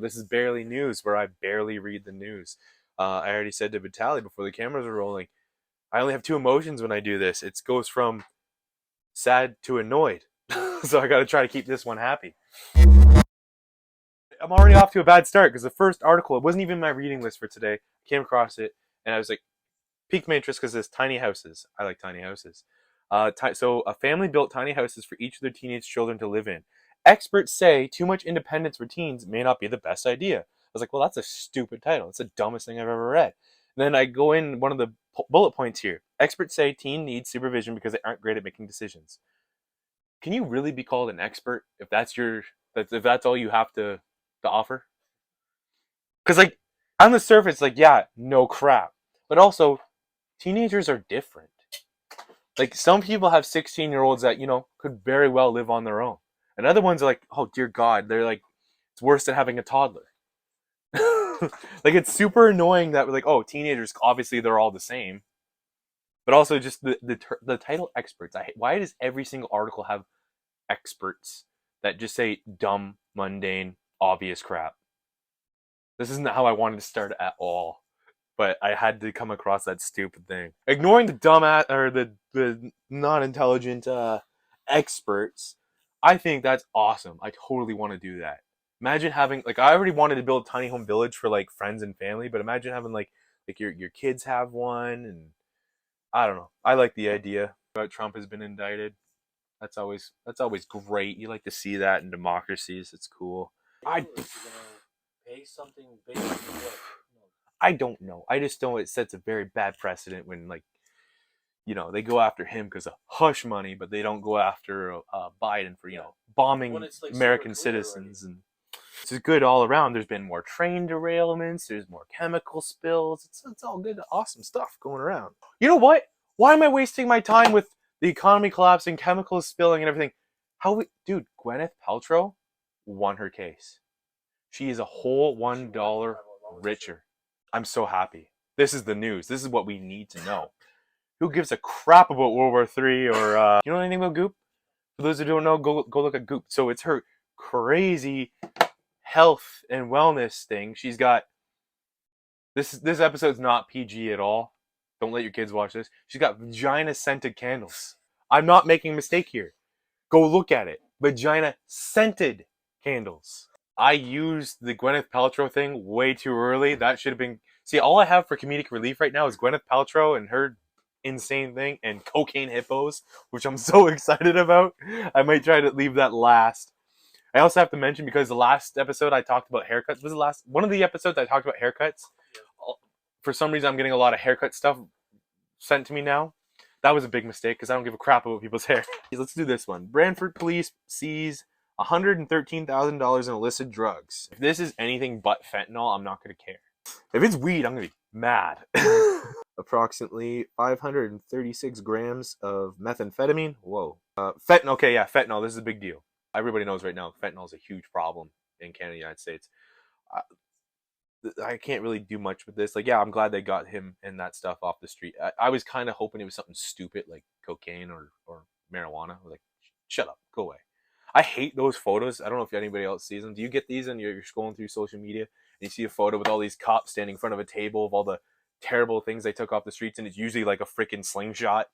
This is barely news where I barely read the news. I already said to Vitaly before the cameras are rolling, I only have two emotions when I do this. It goes from sad to annoyed. So I got to try to keep this one happy. I'm already off to a bad start because the first article, it wasn't even my reading list for today. I came across it and I was like, piqued my interest because it's tiny houses. I like tiny houses. So a family built tiny houses for each of their teenage children to live in. Experts say too much independence for teens may not be the best idea. I was like, well, that's a stupid title. It's the dumbest thing I've ever read. And then I go in one of the bullet points here. Experts say teen needs supervision because they aren't great at making decisions. Can you really be called an expert if that's all you have to offer? Because like on the surface, like yeah, no crap, but also teenagers are different. Like some people have 16-year-olds that could very well live on their own, and other ones are like, oh dear God, they're like it's worse than having a toddler. Like it's super annoying that we're like, oh, teenagers obviously they're all the same, but also just the title experts. Why does every single article have experts that just say dumb, mundane, obvious crap? This isn't how I wanted to start at all. But I had to come across that stupid thing. Ignoring the dumbass or the non intelligent experts, I think that's awesome. I totally want to do that. Imagine having like I already wanted to build a tiny home village for like friends and family, but imagine having like your kids have one, and I don't know. I like the idea. But Trump has been indicted. That's always great. You like to see that in democracies. It's cool. I pay something based on what? I don't know. I just know it sets a very bad precedent when they go after him because of hush money, but they don't go after Biden for bombing Like American citizens. And it's good all around. There's been more train derailments. There's more chemical spills. It's all good, awesome stuff going around. You know what? Why am I wasting my time with the economy collapsing, chemicals spilling, and everything? Dude, Gwyneth Paltrow won her case. She is a whole $1 richer. I'm so happy. This is the news. This is what we need to know. Who gives a crap about World War III or you know anything about Goop? For those who don't know, go look at Goop. So it's her crazy health and wellness thing. She's got this episode's not PG at all. Don't let your kids watch this. She's got vagina scented candles. I'm not making a mistake here. Go look at it. Vagina scented candles. I used the Gwyneth Paltrow thing way too early. That should have been. See, all I have for comedic relief right now is Gwyneth Paltrow and her insane thing and cocaine hippos, which I'm so excited about. I might try to leave that last. I also have to mention because the last episode I talked about haircuts was the last one of the episodes I talked about haircuts. For some reason, I'm getting a lot of haircut stuff sent to me now. That was a big mistake because I don't give a crap about people's hair. Let's do this one. Brantford police seize $113,000 in illicit drugs. If this is anything but fentanyl, I'm not going to care. If it's weed, I'm going to be mad. Approximately 536 grams of methamphetamine. Whoa. Fentanyl. Okay, yeah, fentanyl. This is a big deal. Everybody knows right now fentanyl is a huge problem in Canada and the United States. I can't really do much with this. Like, yeah, I'm glad they got him and that stuff off the street. I was kind of hoping it was something stupid like cocaine or marijuana. Like, shut up, go away. I hate those photos. I don't know if anybody else sees them. Do you get these and you're scrolling through social media and you see a photo with all these cops standing in front of a table of all the terrible things they took off the streets, and it's usually like a freaking slingshot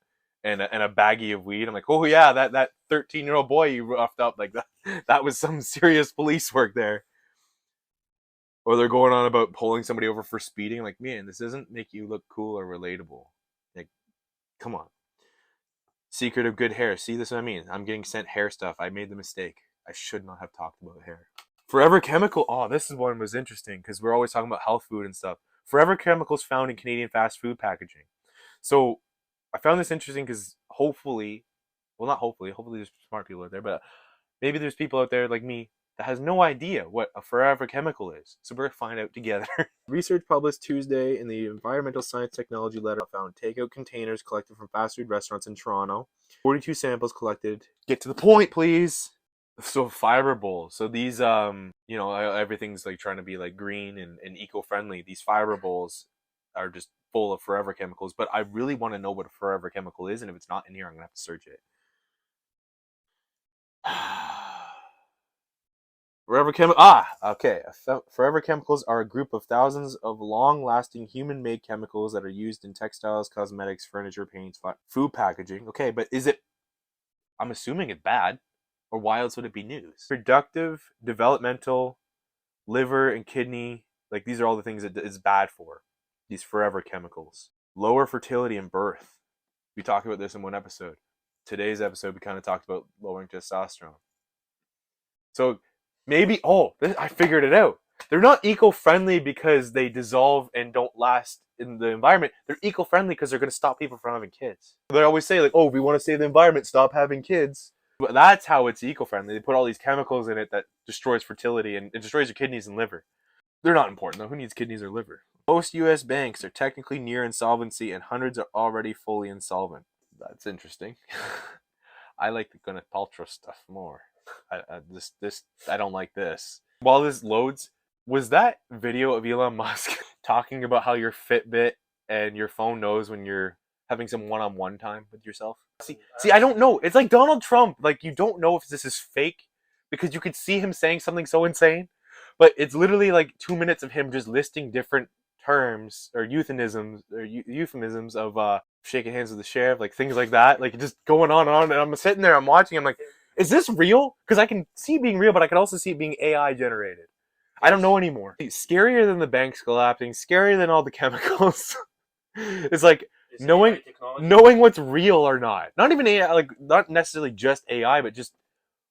and a baggie of weed. I'm like, oh yeah, that 13-year-old boy you roughed up, like that was some serious police work there. Or they're going on about pulling somebody over for speeding. Like, man, this doesn't make you look cool or relatable. Like, come on. Secret of good hair. See, this is what I mean. I'm getting sent hair stuff. I made the mistake. I should not have talked about hair. Forever Chemical. Oh, this is one was interesting because we're always talking about health food and stuff. Forever Chemicals found in Canadian fast food packaging. So I found this interesting because hopefully, well, not hopefully there's smart people out there, but maybe there's people out there like me that has no idea what a forever chemical is. So we're going to find out together. Research published Tuesday in the Environmental Science Technology letter found takeout containers collected from fast food restaurants in Toronto. 42 samples collected. Get to the point, please. So fiber bowls. So these, everything's like trying to be like green and eco-friendly. These fiber bowls are just full of forever chemicals. But I really want to know what a forever chemical is. And if it's not in here, I'm going to have to search it. Okay. Forever chemicals are a group of thousands of long-lasting human-made chemicals that are used in textiles, cosmetics, furniture, paints, food packaging. Okay, but is it? I'm assuming it's bad, or why else would it be news? Productive, developmental, liver and kidney. Like these are all the things that it's bad for. These forever chemicals. Lower fertility and birth. We talked about this in one episode. Today's episode, we kind of talked about lowering testosterone. So maybe, I figured it out. They're not eco-friendly because they dissolve and don't last in the environment. They're eco-friendly because they're going to stop people from having kids. They always say like, oh, we want to save the environment, stop having kids. But that's how it's eco-friendly. They put all these chemicals in it that destroys fertility and it destroys your kidneys and liver. They're not important though. Who needs kidneys or liver? Most U.S. banks are technically near insolvency and hundreds are already fully insolvent. That's interesting. I like the Gwyneth Paltrow stuff more. I don't like this. While this loads, was that video of Elon Musk talking about how your Fitbit and your phone knows when you're having some one-on-one time with yourself? See, I don't know. It's like Donald Trump. Like you don't know if this is fake because you could see him saying something so insane, but it's literally like 2 minutes of him just listing different terms or euphemisms of shaking hands with the sheriff, like things like that, like just going on and on. And I'm sitting there, I'm watching. I'm like, is this real? Because I can see it being real, but I can also see it being AI generated. I don't know anymore. It's scarier than the banks collapsing, scarier than all the chemicals. It's like knowing what's real or not. Not even AI, like not necessarily just AI, but just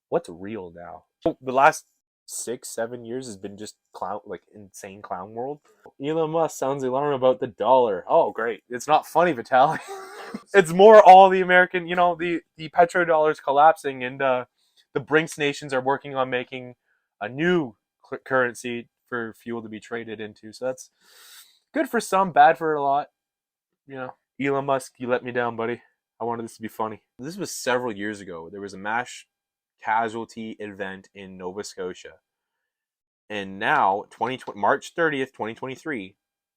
what's real now. The last 6-7 years has been just clown, like insane clown world. Elon Musk sounds alarmed about the dollar. Oh, great! It's not funny, Vitaly. It's more all the American, the petrodollars collapsing, and the BRICS nations are working on making a new currency for fuel to be traded into. So that's good for some, bad for a lot. Elon Musk, you let me down, buddy. I wanted this to be funny. This was several years ago. There was a mass casualty event in Nova Scotia. And now, March 30th, 2023,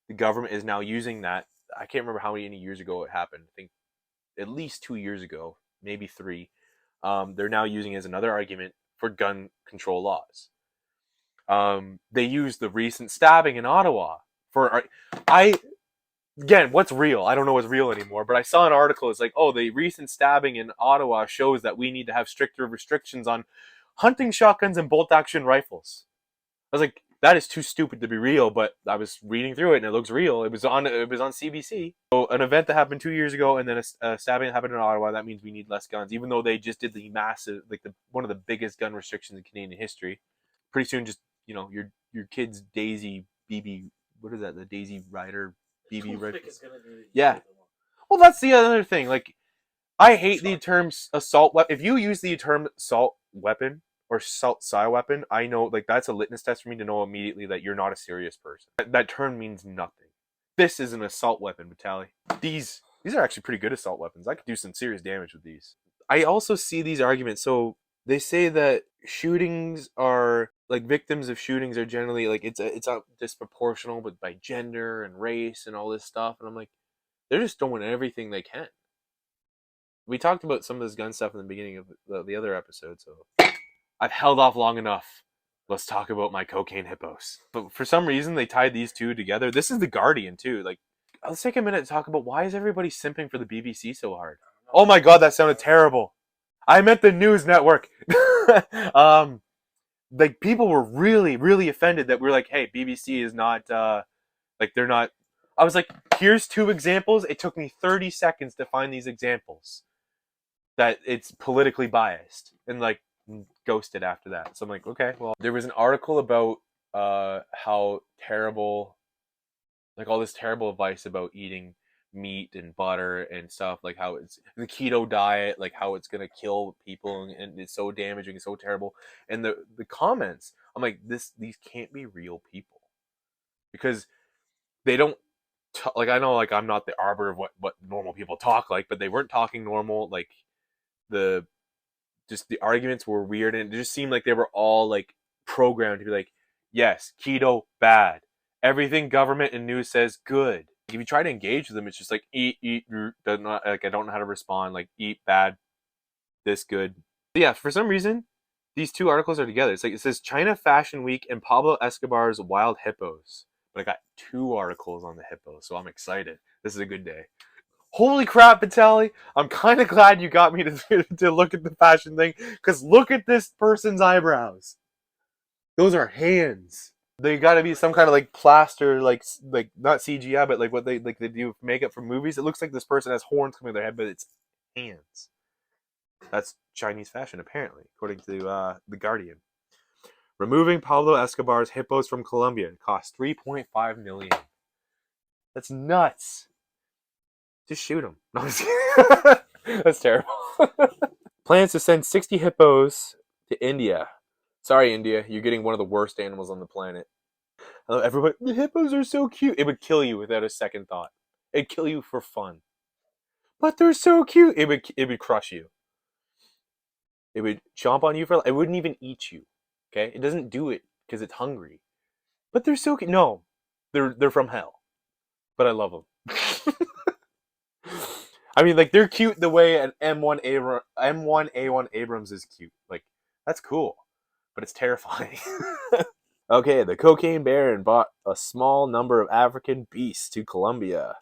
the government is now using that. I can't remember how many years ago it happened. I think at least 2 years ago, maybe 3. They're now using it as another argument for gun control laws. They used the recent stabbing in Ottawa again, what's real? I don't know what's real anymore, but I saw an article. It's like, oh, the recent stabbing in Ottawa shows that we need to have stricter restrictions on hunting shotguns and bolt-action rifles. I was like, that is too stupid to be real, but I was reading through it and it looks real. It was on CBC. So an event that happened 2 years ago and then a stabbing that happened in Ottawa, that means we need less guns, even though they just did the massive, like one of the biggest gun restrictions in Canadian history. Pretty soon, just your kid's Daisy BB, what is that? The Daisy Rider BB Rider. Yeah. Well, that's the other thing. Like, I hate the term assault weapon. If you use the term assault weapon or assault style weapon, I know like that's a litmus test for me to know immediately that you're not a serious person. That term means nothing. This is an assault weapon, Vitaly. These are actually pretty good assault weapons. I could do some serious damage with these. I also see these arguments. So they say that shootings are like victims of shootings are generally like it's a disproportional, but by gender and race and all this stuff. And I'm like, they're just doing everything they can. We talked about some of this gun stuff in the beginning of the other episode, so I've held off long enough. Let's talk about my cocaine hippos. But for some reason, they tied these two together. This is The Guardian, too. Like, let's take a minute to talk about why is everybody simping for the BBC so hard? Oh my god, that sounded terrible. I meant the news network. Like, people were really, really offended that we're like, hey, BBC is not, like, they're not. I was like, here's 2 examples. It took me 30 seconds to find these examples. That it's politically biased and like ghosted after that. So I'm like, okay, well, there was an article about how terrible, like all this terrible advice about eating meat and butter and stuff, like how it's the keto diet, like how it's gonna kill people and it's so damaging, it's so terrible. And the comments, I'm like, these can't be real people because they don't. Like I know, like I'm not the arbiter of what normal people talk like, but they weren't talking normal. Like the arguments were weird and it just seemed like they were all like programmed to be like, yes, keto bad, everything government and news says good. If you try to engage with them, it's just like eat does not, like I don't know how to respond, like eat bad, this good. But yeah, for some reason these two articles are together. It's like it says China Fashion Week and Pablo Escobar's wild hippos. But I got two articles on the hippos, so I'm excited. This is a good day. Holy crap, Vitaly! I'm kind of glad you got me to look at the fashion thing, because look at this person's eyebrows. Those are hands. They got to be some kind of like plaster, like not CGI, but like what they do makeup for movies. It looks like this person has horns coming out of their head, but it's hands. That's Chinese fashion, apparently, according to the Guardian. Removing Pablo Escobar's hippos from Colombia cost $3.5 million. That's nuts. Just shoot them. No, I'm just kidding. That's terrible. Plans to send 60 hippos to India. Sorry, India, you're getting one of the worst animals on the planet. Everybody, the hippos are so cute. It would kill you without a second thought. It'd kill you for fun. But they're so cute. It would crush you. It would chomp on you for. It wouldn't even eat you. Okay, it doesn't do it because it's hungry. But they're so cute. No, they're from hell. But I love them. I mean, like they're cute the way an M1A1 Abrams is cute. Like that's cool, but it's terrifying. Okay, the cocaine baron brought a small number of African beasts to Colombia.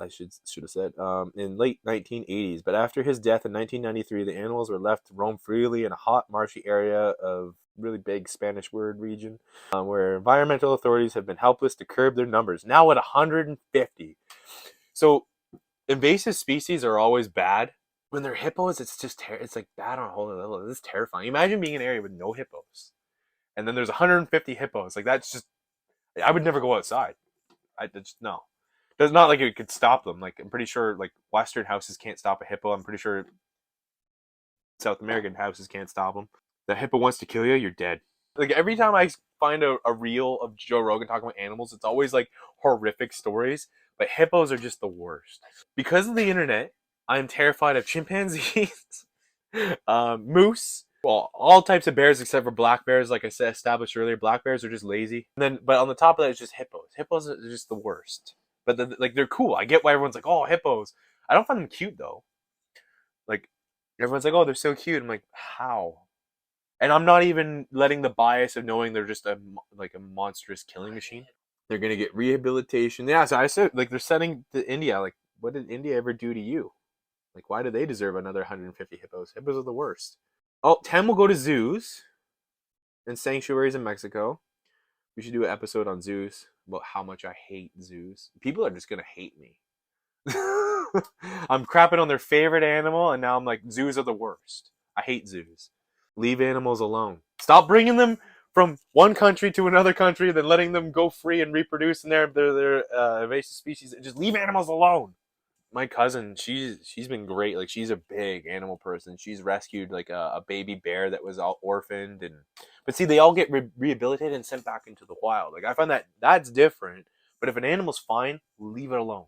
I should have said, in late 1980s. But after his death in 1993, the animals were left to roam freely in a hot, marshy area of really big Spanish word region, where environmental authorities have been helpless to curb their numbers. Now at 150. So invasive species are always bad. When they're hippos, it's just it's like bad on a whole other level. It's terrifying. Imagine being in an area with no hippos, and then there's 150 hippos. Like that's just, I would never go outside. I just no. It's not like it could stop them. Like I'm pretty sure like Western houses can't stop a hippo. I'm pretty sure South American houses can't stop them. The hippo wants to kill you, you're dead. Like every time I find a reel of Joe Rogan talking about animals, it's always like horrific stories. But hippos are just the worst. Because of the internet, I'm terrified of chimpanzees, moose, well, all types of bears except for black bears. Like I said, established earlier, black bears are just lazy. And then, but on the top of that is just hippos. Hippos are just the worst. But like they're cool. I get why everyone's like, oh, hippos. I don't find them cute though. Like everyone's like, oh, they're so cute. I'm like, how? And I'm not even letting the bias of knowing they're just a monstrous killing machine. They're gonna get rehabilitation. Yeah, so I said like they're sending to India. Like, what did India ever do to you? Like, why do they deserve another 150 hippos? Hippos are the worst. Oh, 10 will go to zoos and sanctuaries in Mexico. We should do an episode on zoos about how much I hate zoos. People are just gonna hate me. I'm crapping on their favorite animal, and now I'm like, zoos are the worst. I hate zoos. Leave animals alone. Stop bringing them from one country to another country, then letting them go free and reproduce in their invasive species. Just leave animals alone. My cousin, she's been great. Like she's a big animal person. She's rescued like a baby bear that was all orphaned, and but see, they all get rehabilitated and sent back into the wild. Like I find that's different. But if an animal's fine, leave it alone.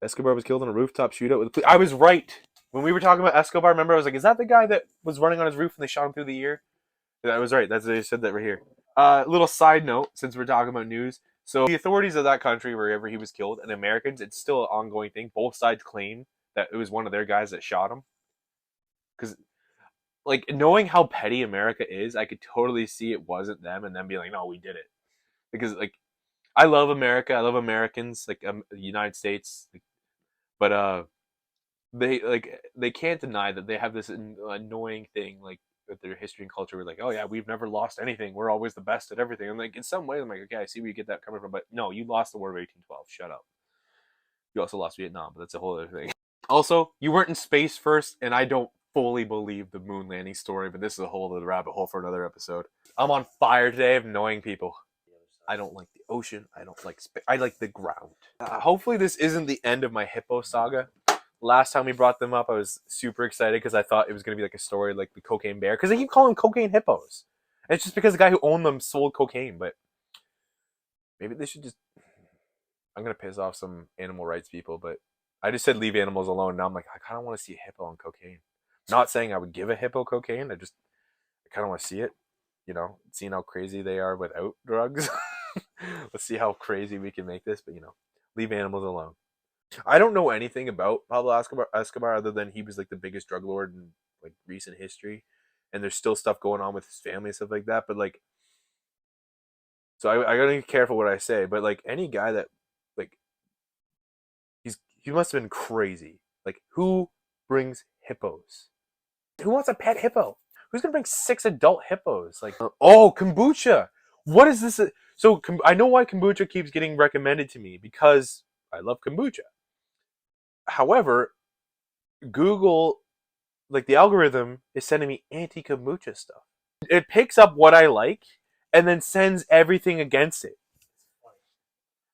Escobar was killed in a rooftop shootout with. I was right when we were talking about Escobar. Remember, I was like, "Is that the guy that was running on his roof and they shot him through the ear?" Yeah, I was right. That's they said that right here. Little side note, since we're talking about news. So the authorities of that country, wherever he was killed, and Americans, it's still an ongoing thing. Both sides claim that it was one of their guys that shot him. Because, like, knowing how petty America is, I could totally see it wasn't them, and then be like, "No, we did it." Because, like, I love America. I love Americans, like the United States. But they can't deny that they have this annoying thing like with their history and culture. We're like, oh yeah, we've never lost anything. We're always the best at everything. And like in some way, I'm like, okay, I see where you get that coming from, but no, you lost the War of 1812. Shut up. You also lost Vietnam, but that's a whole other thing. Also, you weren't in space first, and I don't fully believe the moon landing story, but this is a whole other rabbit hole for another episode. I'm on fire today of annoying people. I don't like the ocean. I don't like space. I like the ground. Hopefully, this isn't the end of my hippo saga. Last time we brought them up, I was super excited because I thought it was going to be like a story like the cocaine bear. Because they keep calling cocaine hippos. And it's just because the guy who owned them sold cocaine. But maybe they should just... I'm going to piss off some animal rights people. But I just said leave animals alone. Now I'm like, I kind of want to see a hippo on cocaine. Not saying I would give a hippo cocaine. I kind of want to see it. You know, seeing how crazy they are without drugs. Let's see how crazy we can make this. But, leave animals alone. I don't know anything about Pablo Escobar other than he was like the biggest drug lord in like recent history. and there's still stuff going on with his family and stuff like that. But like, so I gotta be careful what I say. But like any guy that like he must have been crazy. Like who brings hippos? Who wants a pet hippo? Who's gonna bring 6 adult hippos? Like oh kombucha. What is this? So I know why kombucha keeps getting recommended to me because I love kombucha. However, Google, like the algorithm, is sending me anti-kombucha stuff. It picks up what I like and then sends everything against it.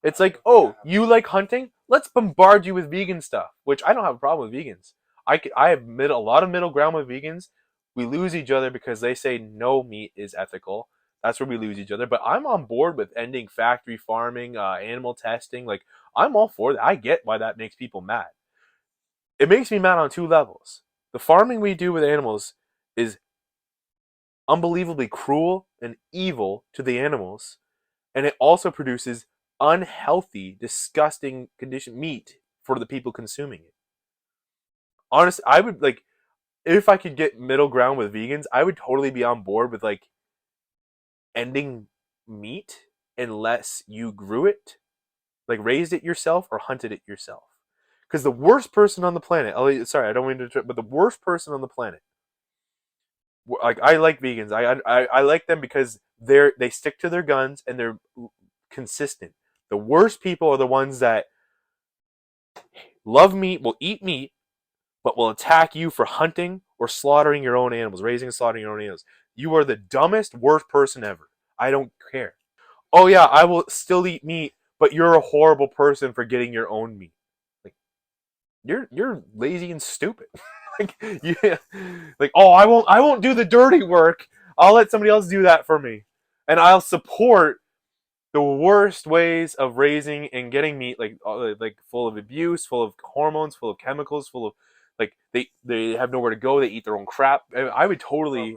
It's like, oh, you like hunting? Let's bombard you with vegan stuff, which I don't have a problem with vegans. I have a lot of middle ground with vegans. We lose each other because they say no meat is ethical. That's where we lose each other. But I'm on board with ending factory farming, animal testing. Like I'm all for that. I get why that makes people mad. It makes me mad on 2 levels. The farming we do with animals is unbelievably cruel and evil to the animals, and it also produces unhealthy, disgusting condition meat for the people consuming it. Honestly, I would like if I could get middle ground with vegans, I would totally be on board with like ending meat unless you grew it, like raised it yourself or hunted it yourself. Because the worst person on the planet, sorry, I don't mean to interrupt, but the worst person on the planet, like I like vegans. I like them because they stick to their guns and they're consistent. The worst people are the ones that love meat, will eat meat, but will attack you for hunting or slaughtering your own animals, raising and slaughtering your own animals. You are the dumbest, worst person ever. I don't care. Oh yeah, I will still eat meat, but you're a horrible person for getting your own meat. Like you're lazy and stupid. Like yeah, like oh I won't do the dirty work. I'll let somebody else do that for me, and I'll support the worst ways of raising and getting meat, like full of abuse, full of hormones, full of chemicals, full of like they have nowhere to go. They eat their own crap. I would totally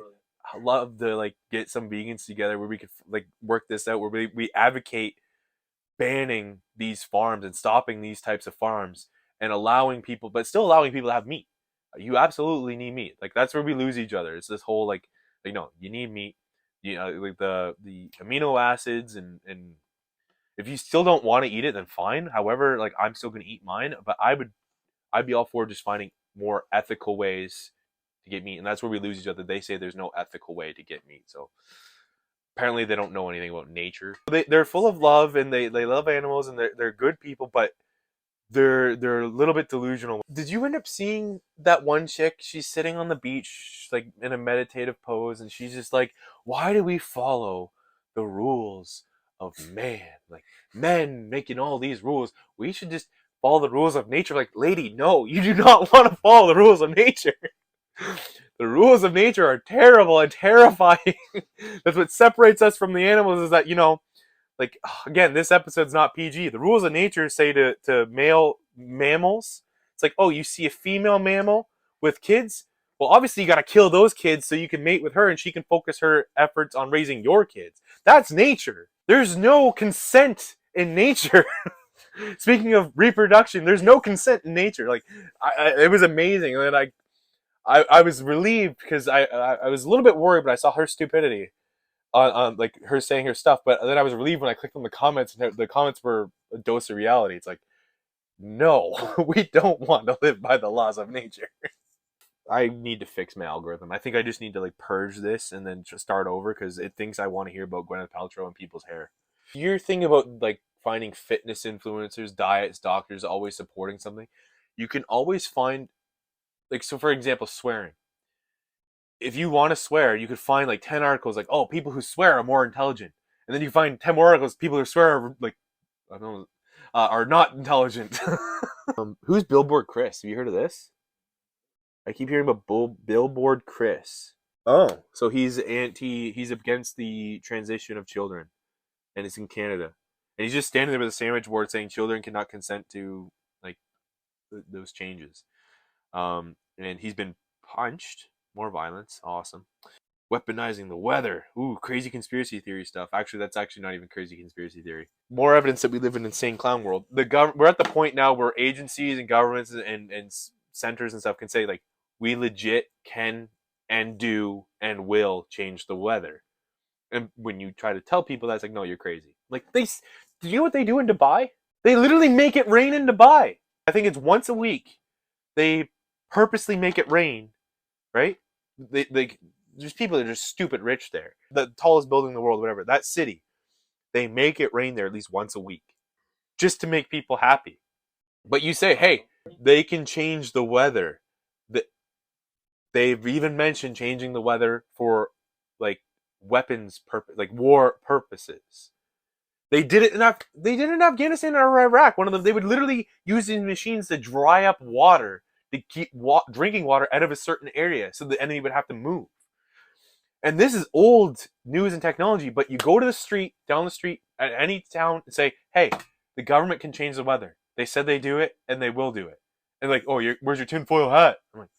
love to like get some vegans together where we could like work this out, where we advocate banning these farms and stopping these types of farms and allowing people, but still allowing people to have meat. You absolutely need meat. Like that's where we lose each other. It's this whole like, you know, you need meat. You know, like the amino acids and if you still don't want to eat it, then fine. However, like I'm still gonna eat mine, but I'd be all for just finding more ethical ways to get meat, and that's where we lose each other. They say there's no ethical way to get meat, so apparently they don't know anything about nature. They're full of love and they love animals and they're good people, but they're a little bit delusional. Did you end up seeing that one chick? She's sitting on the beach like in a meditative pose and she's just like, why do we follow the rules of man? Like men making all these rules. We should just follow the rules of nature. Like, lady, no, you do not want to follow the rules of nature. The rules of nature are terrible and terrifying. That's what separates us from the animals is that, you know, like again, this episode's not PG. The rules of nature say to male mammals, it's like, oh, you see a female mammal with kids? Well, obviously you got to kill those kids so you can mate with her and she can focus her efforts on raising your kids. That's nature. There's no consent in nature. Speaking of reproduction, there's no consent in nature. Like, it was amazing. And then I was relieved because I was a little bit worried, but I saw her stupidity on like her saying her stuff. But then I was relieved when I clicked on the comments, and the comments were a dose of reality. It's like, no, we don't want to live by the laws of nature. I need to fix my algorithm. I think I just need to like purge this and then just start over because it thinks I want to hear about Gwyneth Paltrow and people's hair. Your thing about like finding fitness influencers, diets, doctors always supporting something, you can always find like so. For example, swearing. If you want to swear, you could find like 10 articles like, oh, people who swear are more intelligent. And then you find 10 more articles, people who swear are like, I don't know, are not intelligent. Who's Billboard Chris? Have you heard of this? I keep hearing about Billboard Chris. Oh, so he's against the transition of children, and it's in Canada. And he's just standing there with a sandwich board saying children cannot consent to like those changes. And he's been punched. More violence. Awesome. Weaponizing the weather. Ooh, crazy conspiracy theory stuff. Actually, that's actually not even crazy conspiracy theory. More evidence that we live in an insane clown world. We're at the point now where agencies and governments and centers and stuff can say like, we legit can and do and will change the weather. And when you try to tell people that, it's like, no, you're crazy. Like, do you know what they do in Dubai? They literally make it rain in Dubai. I think it's once a week. They purposely make it rain, right? There's people that are just stupid rich there. The tallest building in the world, whatever, that city, they make it rain there at least once a week just to make people happy. But you say, hey, they can change the weather. They've even mentioned changing the weather for like weapons purpose, like war purposes. They did it in Afghanistan or Iraq. One of them, they would literally use these machines to dry up water to keep drinking water out of a certain area, so the enemy would have to move. And this is old news and technology, but you go to the street, down the street, at any town, and say, hey, the government can change the weather. They said they do it, and they will do it. And like, oh, where's your tinfoil hat? I'm like,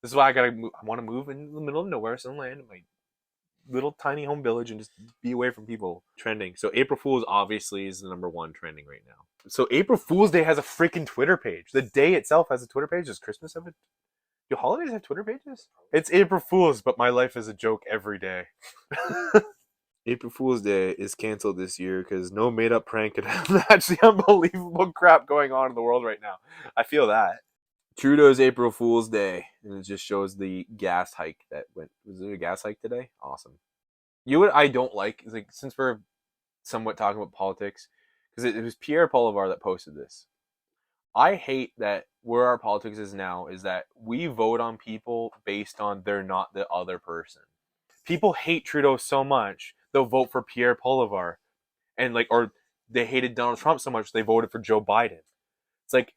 this is why I want to move in the middle of nowhere, some land, in my little tiny home village, and just be away from people. Trending. So April Fool's obviously is the number one trending right now. So April Fool's Day has a freaking Twitter page. The day itself has a Twitter page. Does Christmas have it? Do holidays have Twitter pages? It's April Fool's, but my life is a joke every day. April Fool's Day is canceled this year because no made-up prank could match the unbelievable crap going on in the world right now. I feel that. Trudeau's April Fool's Day, and it just shows the gas hike that went. Was it a gas hike today? Awesome. You know what I don't like is, like, since we're somewhat talking about politics, because it was Pierre Polivar that posted this. I hate that where our politics is now is that we vote on people based on they're not the other person. People hate Trudeau so much they'll vote for Pierre Polivar, and or they hated Donald Trump so much they voted for Joe Biden. It's like,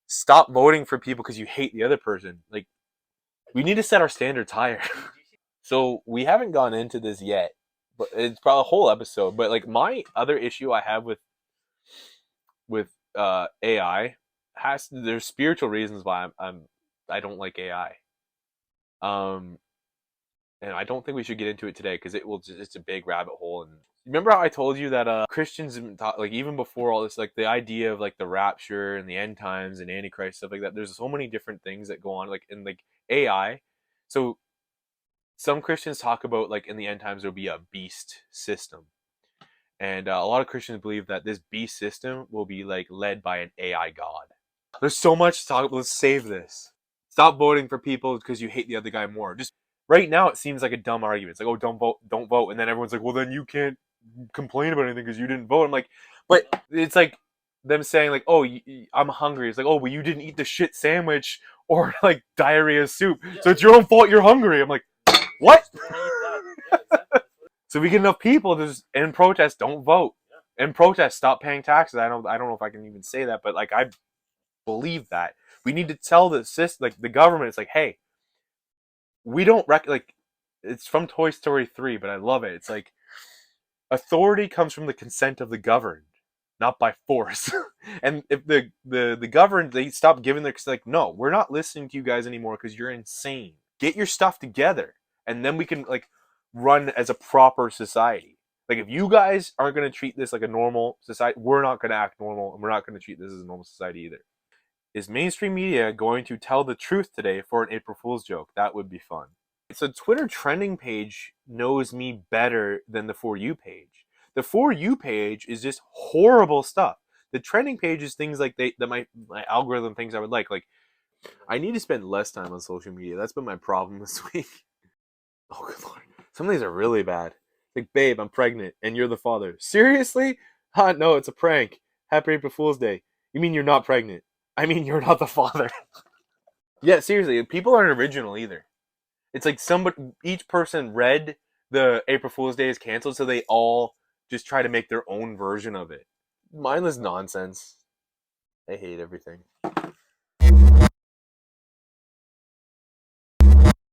stop voting for people because you hate the other person. Like, we need to set our standards higher. So we haven't gone into this yet, but it's probably a whole episode. But like, my other issue I have with AI there's spiritual reasons why I don't like AI. And I don't think we should get into it today because it's a big rabbit hole. And remember how I told you that Christians have been taught, like, even before all this, like the idea of like the rapture and the end times and Antichrist, stuff like that. There's so many different things that go on, like in like AI. So some Christians talk about, like, in the end times there'll be a beast system, and a lot of Christians believe that this beast system will be like led by an AI god. There's so much to talk about. Let's save this. Stop voting for people because you hate the other guy more. Just right now, it seems like a dumb argument. It's like, oh, don't vote. And then everyone's like, well, then you can't complain about anything because you didn't vote. I'm like, but it's like them saying, like, oh, I'm hungry. It's like, oh, well, you didn't eat the shit sandwich or like diarrhea soup. So it's your own fault you're hungry. I'm like, what? So we get enough people to just, in protest, don't vote. In protest, stop paying taxes. I don't know if I can even say that, but like, I believe that we need to tell the system, like the government, it's like, hey, we don't like, it's from Toy Story 3, but I love it. It's like, authority comes from the consent of the governed, not by force. And if the governed, they stop giving their, like, no, we're not listening to you guys anymore because you're insane. Get your stuff together, and then we can like run as a proper society. Like, if you guys aren't going to treat this like a normal society, we're not going to act normal, and we're not going to treat this as a normal society either. Is mainstream media going to tell the truth today for an April Fool's joke? That would be fun. So Twitter trending page knows me better than the For You page. The For You page is just horrible stuff. The trending page is things like that my algorithm thinks I would like. Like, I need to spend less time on social media. That's been my problem this week. Oh, good Lord. Some of these are really bad. Like, babe, I'm pregnant, and you're the father. Seriously? No, it's a prank. Happy April Fool's Day. You mean you're not pregnant? I mean, you're not the father. Yeah, seriously, people aren't original either. It's like each person read the April Fool's Day is canceled, so they all just try to make their own version of it. Mindless nonsense. I hate everything.